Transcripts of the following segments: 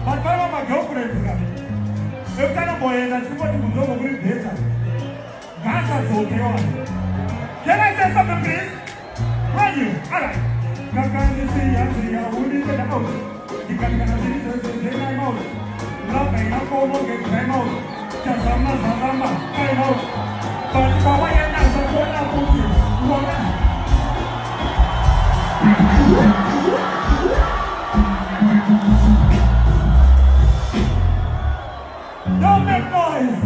맞아요, 막 girlfriend가. 여자는 뭐해? 친구한테 문서 먹으면 되잖아. 가사 좋대요. Can I say something, please? Are you? Alright. 가까이 시야 우리가 나오지. 이까지가 지리서 내 마음. 나가 고모게 내 마음. 자 삼만 내 마음. 바와야 나서 보나 보지. 뭐나. Don't make noise.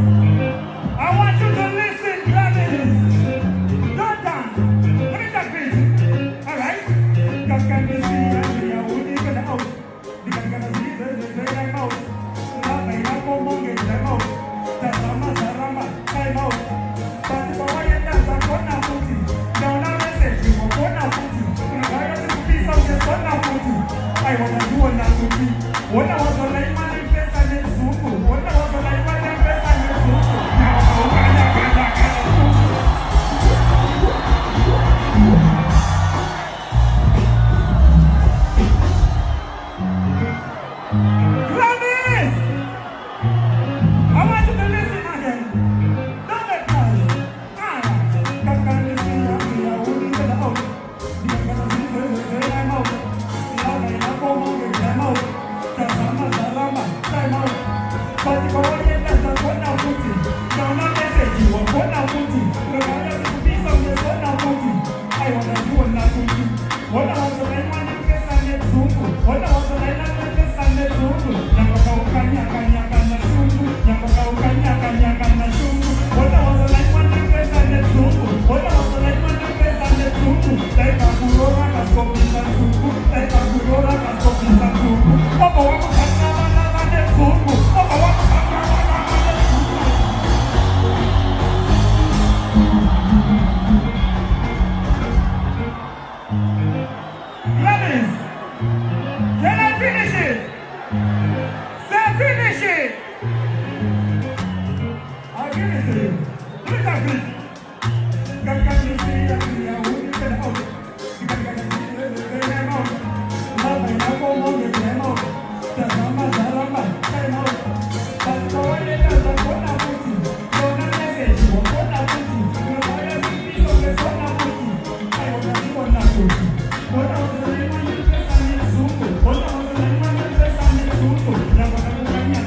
I want you to listen, Gladys. Don't dance. Let me talk this. All right? Can you see? I will leave it out. Because I'm going to see the time out. I go among it, time out. Sarama, time out. But the boy and dance, I'm going to put it. Now, listen, you are going to put it. I want to be something, going to put it. I want to do another thing. When I was a late man, I guess I didn't swoop. When I was a late man, I guess I didn't swoop. Gladys! I want you to listen again. Don't make noise. Can you see? I will leave it out. Because I'm going to see the time out. I go among it, time out. Sarama, time out. But the boy and dance, I'm going to put it. Now, not message you, I'm going to put it. Look, I want to be something, I'm going to put it. I want to do another thing. When I was a man, I guess I didn't swoop. When I was a man, I guess I didn't swoop. Kanya, shungu. Kanya, shungu. When I was a man, I guess I didn't swoop. When I was a man, I guess I didn't swoop. Take a kurora, kaskopi, sansuku. Take a kurora, kaskopi, sansuku. Papa, what was that? Gladys, can I finish it? Say finish it. I'll give it to you. Look at me. Can you see? I wouldn't get out. You can see the out. Love and I go on with them out. Sarama, time out. But go on and dance, I'm going to put you. Don't message you, I'm going to put you. You're going to be so there's one to put you. I want to be one to put you. What I was the name of you, dress and it's super. What I was the name of you, dress and it's super. Kanya,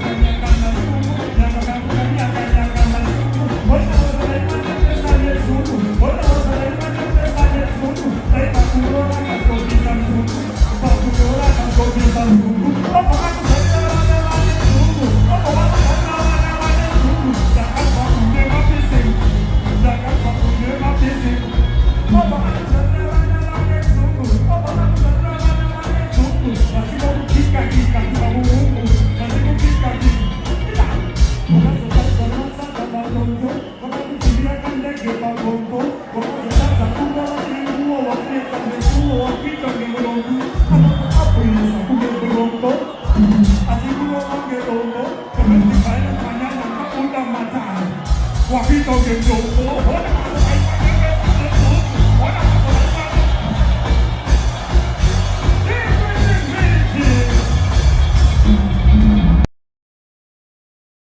What I was the name of you, dress and it's super. What I was the name of you, dress and it's super. Take a kurora, kaskopi, sansuku. Kurora, kaskopi, sansuku. Papa, I was the name of you, super. Papa, I was the name of you, super. Jangan kamu nema pising. Jangan kamu nema pising. Papa, I was the name of you. Masih mau kaki kamu masih mau kaki orang suka sama sama bangku orang biarkan dia kita bangku orang suka satu orang yang dua waktu sampai dua waktu kami bangku apa ini satu yang bangku asyik dua orang bangku kemudian banyak banyak yang tak udah mata waktu kau bangku